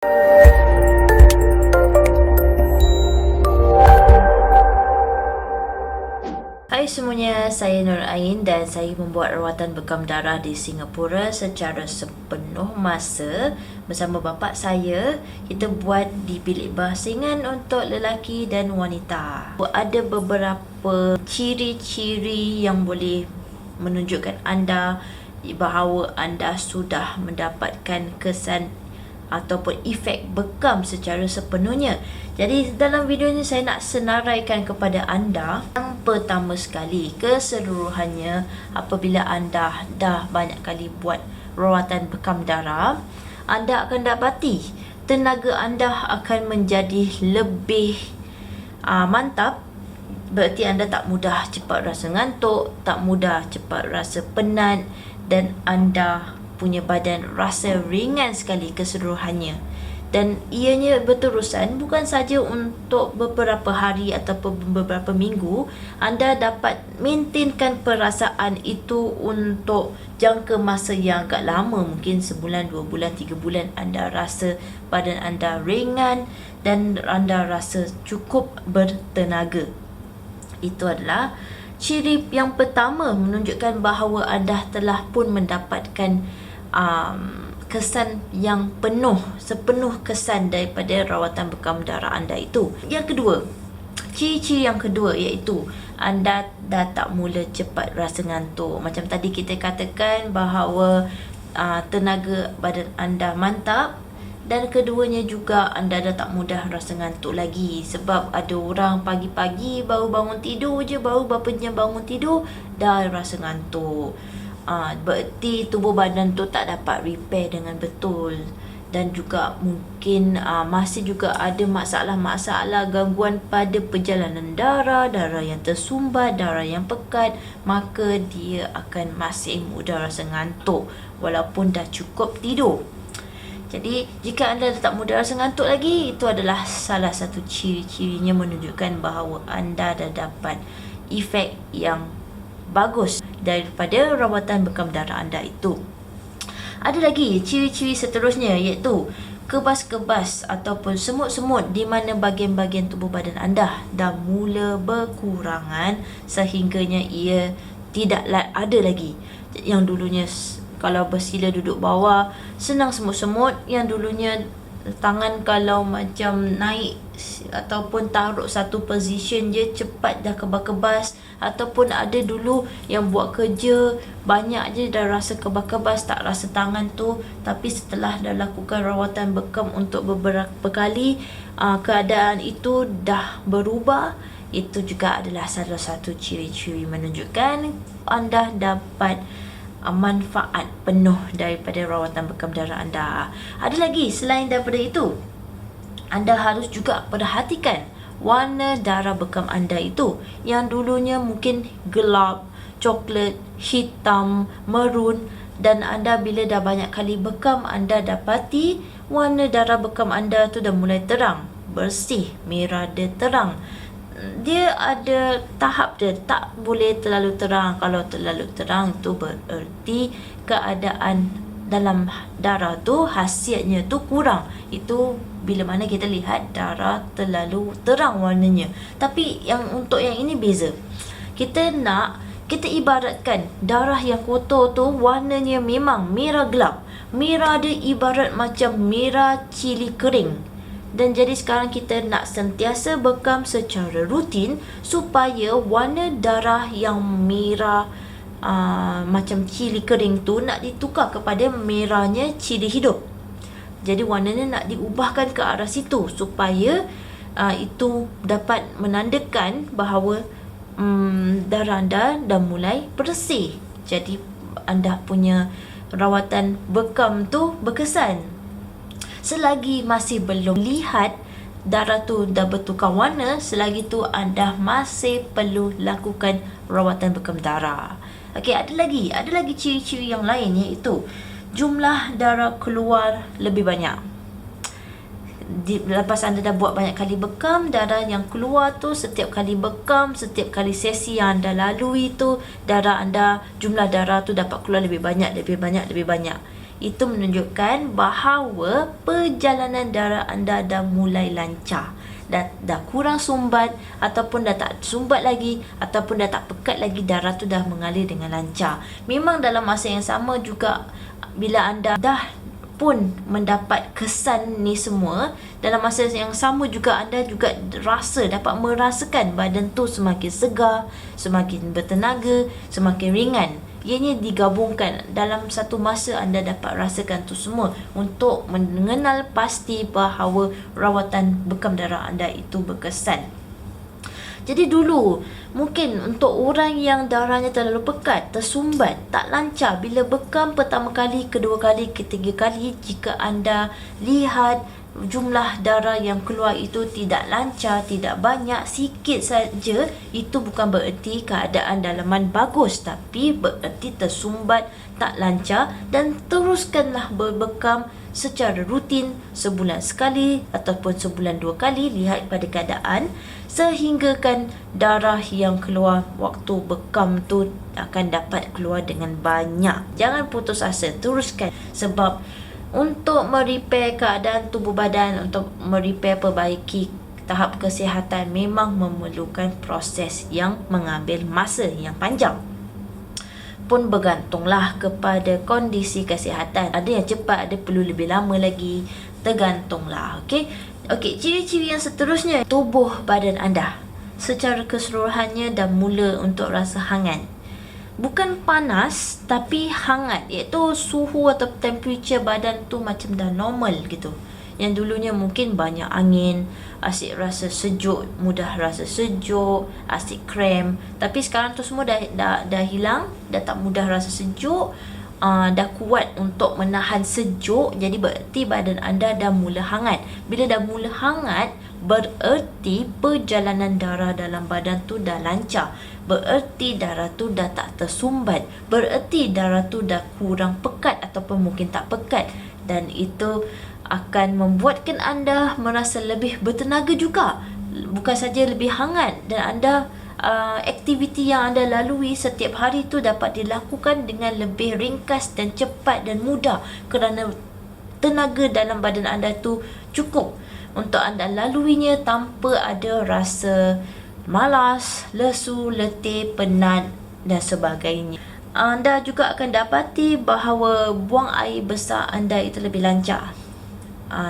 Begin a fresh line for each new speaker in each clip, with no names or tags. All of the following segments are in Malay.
Hai semuanya, saya Nur Ain dan saya membuat rawatan bekam darah di Singapura secara sepenuh masa bersama bapa saya. Kita buat di bilik basingan untuk lelaki dan wanita. Ada beberapa ciri-ciri yang boleh menunjukkan anda bahawa anda sudah mendapatkan kesan ataupun efek bekam secara sepenuhnya. Jadi dalam video ini saya nak senaraikan kepada anda yang pertama sekali, keseluruhannya apabila anda dah banyak kali buat rawatan bekam darah, anda akan dapati tenaga anda akan menjadi lebih mantap. Berarti anda tak mudah cepat rasa ngantuk, tak mudah cepat rasa penat, dan anda punya badan rasa ringan sekali keseluruhannya. Dan ianya berterusan, bukan saja untuk beberapa hari ataupun beberapa minggu. Anda dapat maintainkan perasaan itu untuk jangka masa yang agak lama, mungkin sebulan, 2 bulan, 3 bulan. Anda rasa badan anda ringan dan anda rasa cukup bertenaga. Itu adalah ciri yang pertama menunjukkan bahawa anda telah pun mendapatkan kesan yang sepenuh kesan daripada rawatan bekam darah anda itu. Yang kedua, ciri-ciri yang kedua iaitu anda dah tak mula cepat rasa ngantuk. Macam tadi kita katakan bahawa tenaga badan anda mantap, dan keduanya juga anda dah tak mudah rasa ngantuk lagi. Sebab ada orang pagi-pagi baru bangun tidur je, baru berapa jam bangun tidur dah rasa ngantuk. Berarti tubuh badan tu tak dapat repair dengan betul. Dan juga mungkin masih juga ada masalah-masalah gangguan pada perjalanan darah yang tersumbat, darah yang pekat. Maka dia akan masih mudah rasa ngantuk walaupun dah cukup tidur. Jadi jika anda tak mudah rasa ngantuk lagi, itu adalah salah satu ciri-cirinya menunjukkan bahawa anda dah dapat efek yang bagus daripada rawatan bekam darah anda itu. Ada lagi ciri-ciri seterusnya, iaitu kebas-kebas ataupun semut-semut di mana bahagian-bahagian tubuh badan anda dah mula berkurangan sehingganya ia tidaklah ada lagi. Yang dulunya kalau bersila duduk bawah senang semut-semut, yang dulunya tangan kalau macam naik ataupun taruh satu position je cepat dah kebas-kebas, ataupun ada dulu yang buat kerja banyak je dah rasa kebas-kebas, tak rasa tangan tu, tapi setelah dah lakukan rawatan bekam untuk beberapa kali, keadaan itu dah berubah. Itu juga adalah salah satu ciri-ciri menunjukkan anda dapat manfaat penuh daripada rawatan bekam darah anda. Ada lagi selain daripada itu, anda harus juga perhatikan warna darah bekam anda itu. Yang dulunya mungkin gelap, coklat, hitam, merun, dan anda bila dah banyak kali bekam, anda dapati warna darah bekam anda tu dah mulai terang, bersih, merah dia terang. Dia ada tahap dia, tak boleh terlalu terang. Kalau terlalu terang itu bererti keadaan dalam darah tu khasiatnya tu kurang. Itu bila mana kita lihat darah terlalu terang warnanya. Tapi untuk yang ini beza. Kita ibaratkan darah yang kotor tu warnanya memang merah gelap. Merah dia ibarat macam merah cili kering. Dan jadi sekarang kita nak sentiasa bekam secara rutin supaya warna darah yang merah macam cili kering tu nak ditukar kepada merahnya cili hidup. Jadi warnanya nak diubahkan ke arah situ supaya itu dapat menandakan bahawa darah anda dah mulai bersih. Jadi anda punya rawatan bekam tu berkesan. Selagi masih belum lihat darah tu dah bertukar warna, selagi tu anda masih perlu lakukan rawatan bekam darah. Okey, ada lagi ciri-ciri yang lain, iaitu jumlah darah keluar lebih banyak. Lepas anda dah buat banyak kali bekam, darah yang keluar tu setiap kali bekam, setiap kali sesi yang anda lalui tu, jumlah darah tu dapat keluar lebih banyak. itu menunjukkan bahawa perjalanan darah anda dah mulai lancar. Dah kurang sumbat, ataupun dah tak sumbat lagi, ataupun dah tak pekat lagi, darah tu dah mengalir dengan lancar. Memang dalam masa yang sama juga, bila anda dah pun mendapat kesan ni semua, dalam masa yang sama juga anda juga dapat merasakan badan tu semakin segar, semakin bertenaga, semakin ringan. Ianya digabungkan dalam satu masa, anda dapat rasakan tu semua untuk mengenal pasti bahawa rawatan bekam darah anda itu berkesan. Jadi dulu, mungkin untuk orang yang darahnya terlalu pekat, tersumbat, tak lancar, bila bekam pertama kali, kedua kali, ketiga kali, jika anda lihat jumlah darah yang keluar itu tidak lancar, tidak banyak, sikit saja, itu bukan bererti keadaan dalaman bagus, tapi bererti tersumbat, tak lancar. Dan teruskanlah berbekam secara rutin, sebulan sekali ataupun sebulan 2 kali, lihat pada keadaan, sehinggakan darah yang keluar waktu bekam tu akan dapat keluar dengan banyak. Jangan putus asa, teruskan, sebab untuk merepair keadaan tubuh badan, untuk merepair, perbaiki tahap kesihatan, memang memerlukan proses yang mengambil masa yang panjang. Pun bergantunglah kepada kondisi kesihatan. Ada yang cepat, ada perlu lebih lama lagi. Tergantunglah. Okey, ciri-ciri yang seterusnya, tubuh badan anda secara keseluruhannya dah mula untuk rasa hangat. Bukan panas, tapi hangat, iaitu suhu atau temperature badan tu macam dah normal gitu. Yang dulunya mungkin banyak angin, asyik rasa sejuk, mudah rasa sejuk, asyik cramp. Tapi sekarang tu semua dah hilang, dah tak mudah rasa sejuk, dah kuat untuk menahan sejuk. Jadi bererti badan anda dah mula hangat. Bila dah mula hangat, bererti perjalanan darah dalam badan tu dah lancar. Bererti darah tu dah tak tersumbat. Bererti darah tu dah kurang pekat ataupun mungkin tak pekat. Dan itu akan membuatkan anda merasa lebih bertenaga juga. Bukan saja lebih hangat, dan anda aktiviti yang anda lalui setiap hari tu dapat dilakukan dengan lebih ringkas dan cepat dan mudah, kerana tenaga dalam badan anda tu cukup untuk anda laluinya tanpa ada rasa malas, lesu, letih, penat dan sebagainya. Anda juga akan dapati bahawa buang air besar anda itu lebih lancar.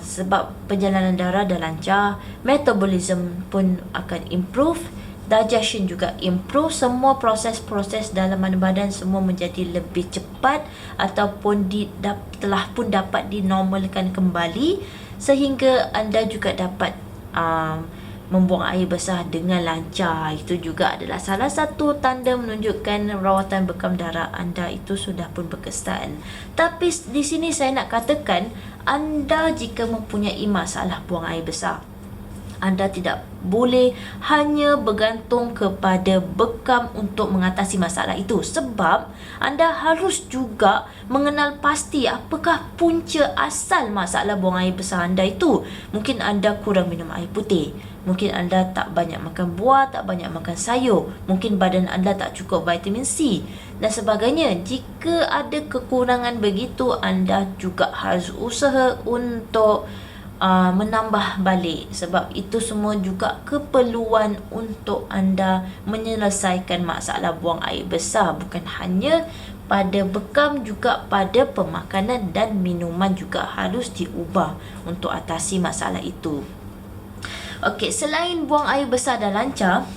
Sebab perjalanan darah dah lancar, metabolism pun akan improve, digestion juga improve, semua proses-proses dalaman badan semua menjadi lebih cepat ataupun telah pun dapat dinormalkan kembali, sehingga anda juga dapat membuang air besar dengan lancar. Itu juga adalah salah satu tanda menunjukkan rawatan bekam darah anda itu sudah pun berkesan. Tapi di sini saya nak katakan, anda jika mempunyai masalah buang air besar, anda tidak boleh hanya bergantung kepada bekam untuk mengatasi masalah itu, sebab anda harus juga mengenal pasti apakah punca asal masalah buang air besar anda itu. Mungkin anda kurang minum air putih, mungkin anda tak banyak makan buah, tak banyak makan sayur, mungkin badan anda tak cukup vitamin C dan sebagainya. Jika ada kekurangan begitu, anda juga harus usaha untuk menambah balik, sebab itu semua juga keperluan untuk anda menyelesaikan masalah buang air besar. Bukan hanya pada bekam, juga pada pemakanan dan minuman juga harus diubah untuk atasi masalah itu. Okey, selain buang air besar dan lancar,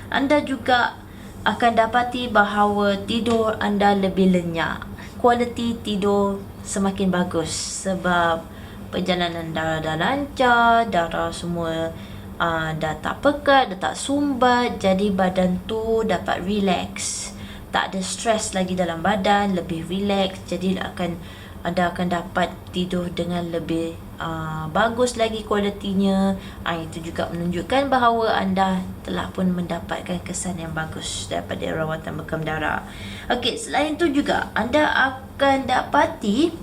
anda juga akan dapati bahawa tidur anda lebih lenyak. Kualiti tidur semakin bagus sebab perjalanan darah dah lancar, darah semua dah tak pekat, dah tak sumbat. Jadi badan tu dapat relax, tak ada stres lagi dalam badan, lebih relax. Jadi anda akan dapat tidur dengan lebih bagus lagi kualitinya. Itu juga menunjukkan bahawa anda telah pun mendapatkan kesan yang bagus daripada rawatan bekam darah. Okey, selain tu juga anda akan dapati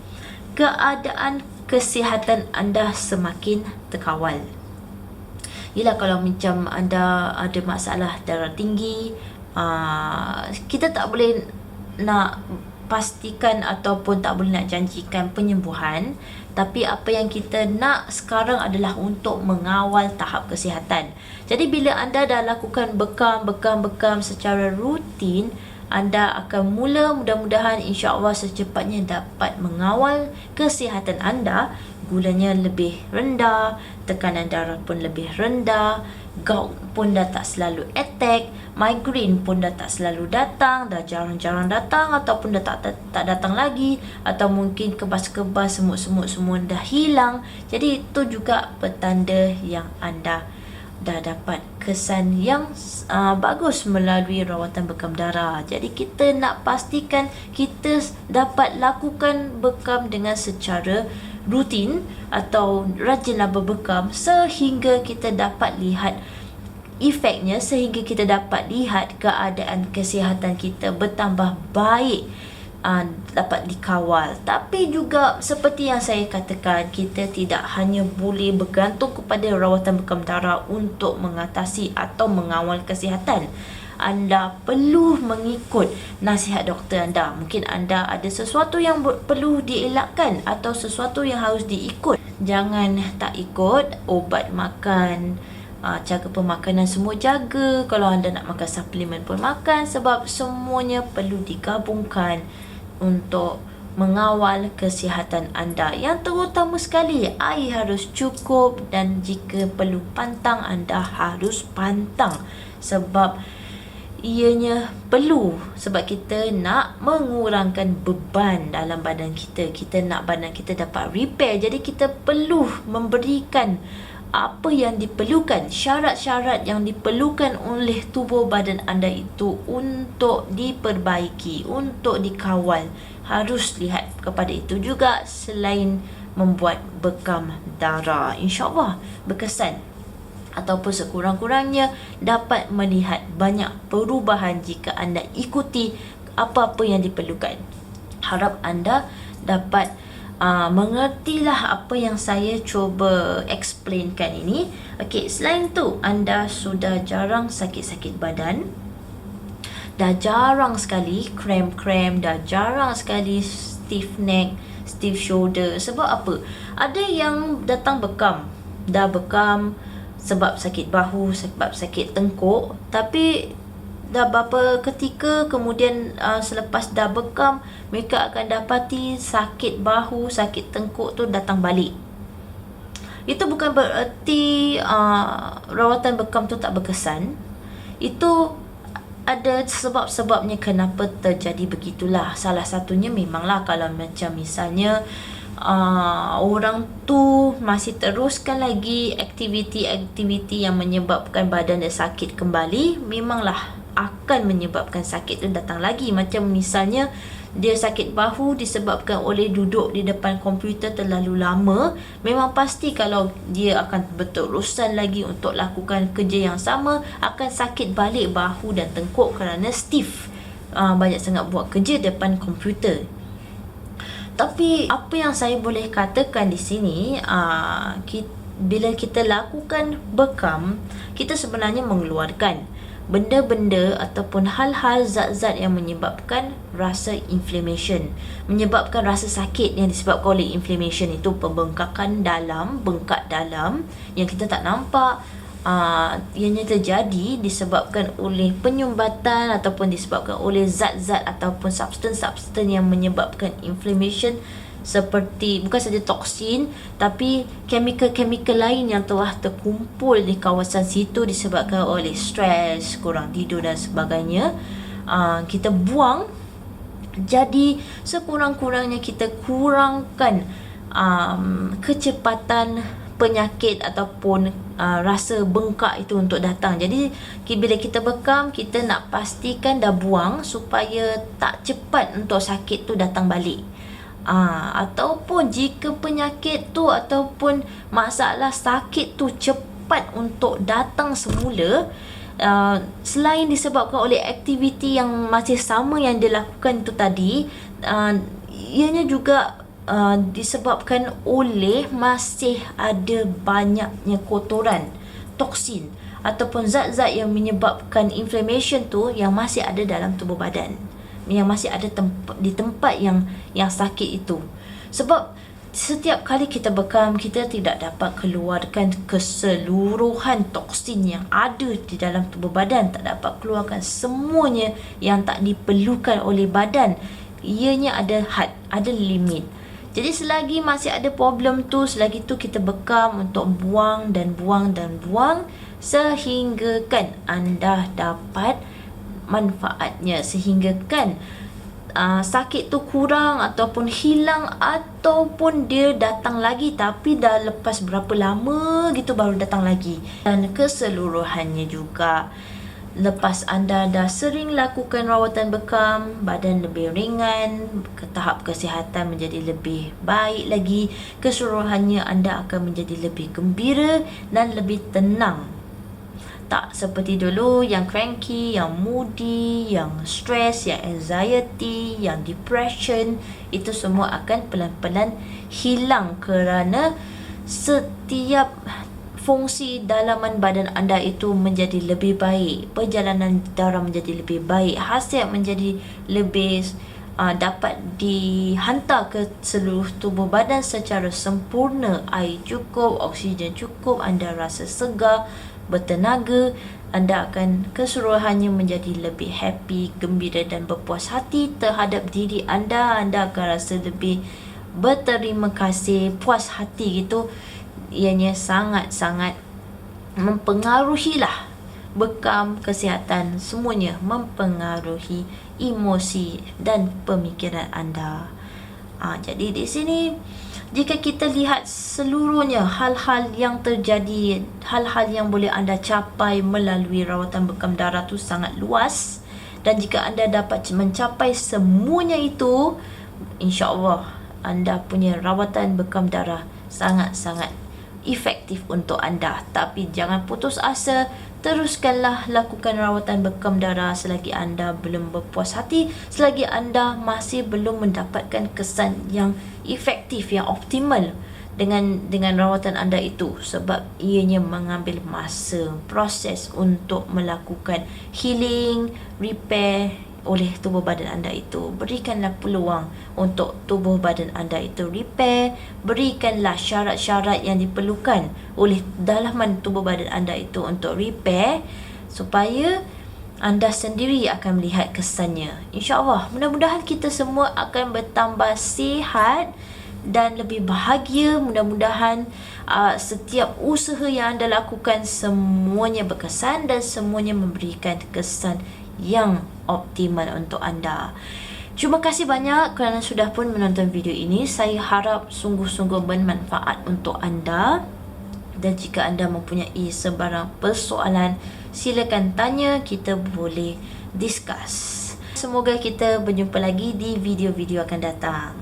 keadaan kesihatan anda semakin terkawal. Yelah, kalau macam anda ada masalah darah tinggi, kita tak boleh nak pastikan ataupun tak boleh nak janjikan penyembuhan, tapi apa yang kita nak sekarang adalah untuk mengawal tahap kesihatan. Jadi bila anda dah lakukan bekam secara rutin, anda akan mula mudah-mudahan insya-Allah secepatnya dapat mengawal kesihatan anda. Gulanya lebih rendah, tekanan darah pun lebih rendah, gout pun dah tak selalu attack, migraine pun dah tak selalu datang, dah jarang-jarang datang ataupun dah tak datang lagi, atau mungkin kebas-kebas, semut-semut semua dah hilang. Jadi itu juga petanda yang anda dah dapat kesan yang bagus melalui rawatan bekam darah. Jadi kita nak pastikan kita dapat lakukan bekam dengan secara rutin atau rajinlah berbekam sehingga kita dapat lihat efeknya, sehingga kita dapat lihat keadaan kesihatan kita bertambah baik, dapat dikawal. Tapi juga seperti yang saya katakan, kita tidak hanya boleh bergantung kepada rawatan bekam darah untuk mengatasi atau mengawal kesihatan. Anda perlu mengikut nasihat doktor anda. Mungkin anda ada sesuatu yang perlu dielakkan atau sesuatu yang harus diikut. Jangan tak ikut ubat makan, jaga pemakanan semua jaga. Kalau anda nak makan suplemen pun makan, sebab semuanya perlu digabungkan untuk mengawal kesihatan anda. Yang terutama sekali, air harus cukup, dan jika perlu pantang, anda harus pantang. Sebab ianya perlu, sebab kita nak mengurangkan beban dalam badan kita. Kita nak badan kita dapat repair. Jadi kita perlu memberikan apa yang diperlukan, syarat-syarat yang diperlukan oleh tubuh badan anda itu untuk diperbaiki, untuk dikawal. Harus lihat kepada itu juga selain membuat bekam darah. InsyaAllah berkesan ataupun sekurang-kurangnya dapat melihat banyak perubahan jika anda ikuti apa-apa yang diperlukan. Harap anda dapat mengertilah apa yang saya cuba explainkan ini. Okey, selain tu anda sudah jarang sakit-sakit badan, dah jarang sekali cramp, dah jarang sekali stiff neck, stiff shoulder. Sebab apa? Ada yang datang bekam, dah bekam sebab sakit bahu, sebab sakit tengkuk, tapi dah beberapa ketika kemudian selepas dah bekam, mereka akan dapati sakit bahu, sakit tengkuk tu datang balik. Itu bukan bererti rawatan bekam tu tak berkesan. Itu ada sebab-sebabnya kenapa terjadi begitulah. Salah satunya memanglah kalau macam misalnya orang tu masih teruskan lagi aktiviti-aktiviti yang menyebabkan badan dia sakit kembali, memanglah akan menyebabkan sakit tu datang lagi. Macam misalnya dia sakit bahu disebabkan oleh duduk di depan komputer terlalu lama, memang pasti kalau dia akan berterusan lagi untuk lakukan kerja yang sama, akan sakit balik bahu dan tengkuk kerana stiff, banyak sangat buat kerja depan komputer. Tapi apa yang saya boleh katakan di sini, bila kita lakukan bekam, kita sebenarnya mengeluarkan benda-benda ataupun hal-hal, zat-zat yang menyebabkan rasa inflammation, menyebabkan rasa sakit yang disebabkan oleh inflammation itu, pembengkakan dalam, bengkak dalam yang kita tak nampak. Ianya terjadi disebabkan oleh penyumbatan ataupun disebabkan oleh zat-zat ataupun substance-substance yang menyebabkan inflammation, seperti bukan saja toksin tapi chemical-chemical lain yang telah terkumpul di kawasan situ disebabkan oleh stres, kurang tidur dan sebagainya. Kita buang. Jadi sekurang-kurangnya kita kurangkan kecepatan penyakit ataupun rasa bengkak itu untuk datang. Jadi bila kita bekam, kita nak pastikan dah buang supaya tak cepat untuk sakit tu datang balik. Ataupun jika penyakit tu ataupun masalah sakit tu cepat untuk datang semula, selain disebabkan oleh aktiviti yang masih sama yang dilakukan itu tadi, ianya juga disebabkan oleh masih ada banyaknya kotoran, toksin ataupun zat-zat yang menyebabkan inflammation tu yang masih ada dalam tubuh badan. yang masih ada di tempat yang sakit itu. Sebab setiap kali kita bekam, kita tidak dapat keluarkan keseluruhan toksin yang ada di dalam tubuh badan. Tak dapat keluarkan semuanya yang tak diperlukan oleh badan. Ianya ada had, ada limit. Jadi selagi masih ada problem tu, selagi tu kita bekam untuk buang dan buang dan buang, sehingga kan anda dapat manfaatnya, sehingga kan sakit tu kurang ataupun hilang, ataupun dia datang lagi tapi dah lepas berapa lama gitu baru datang lagi. Dan keseluruhannya juga, lepas anda dah sering lakukan rawatan bekam, badan lebih ringan, tahap kesihatan menjadi lebih baik lagi, keseluruhannya anda akan menjadi lebih gembira dan lebih tenang. Tak seperti dulu yang cranky, yang moody, yang stress, yang anxiety, yang depression. Itu semua akan pelan-pelan hilang kerana setiap fungsi dalaman badan anda itu menjadi lebih baik. Perjalanan darah menjadi lebih baik. Hasiat menjadi lebih dapat dihantar ke seluruh tubuh badan secara sempurna. Air cukup, oksigen cukup, anda rasa segar, bertenaga, anda akan keseluruhannya menjadi lebih happy, gembira dan berpuas hati terhadap diri anda. Anda akan rasa lebih berterima kasih, puas hati gitu. Ianya sangat-sangat mempengaruhi lah bekam, kesihatan, semuanya mempengaruhi emosi dan pemikiran anda. Jadi di sini, jika kita lihat seluruhnya hal-hal yang terjadi, hal-hal yang boleh anda capai melalui rawatan bekam darah tu sangat luas. Dan jika anda dapat mencapai semuanya itu, insya-Allah anda punya rawatan bekam darah sangat-sangat efektif untuk anda. Tapi jangan putus asa, teruskanlah lakukan rawatan bekam darah selagi anda belum berpuas hati, selagi anda masih belum mendapatkan kesan yang efektif, yang optimal dengan rawatan anda itu. Sebab ianya mengambil masa, proses untuk melakukan healing, repair oleh tubuh badan anda itu. Berikanlah peluang untuk tubuh badan anda itu repair. Berikanlah syarat-syarat yang diperlukan oleh dalaman tubuh badan anda itu untuk repair, supaya anda sendiri akan melihat kesannya. InsyaAllah, mudah-mudahan kita semua akan bertambah sihat dan lebih bahagia. Mudah-mudahan setiap usaha yang anda lakukan semuanya berkesan dan semuanya memberikan kesan yang optimal untuk anda. Terima kasih banyak kerana sudah pun menonton video ini. Saya harap sungguh-sungguh bermanfaat untuk anda. Dan jika anda mempunyai sebarang persoalan, silakan tanya, kita boleh discuss. Semoga kita berjumpa lagi di video-video akan datang.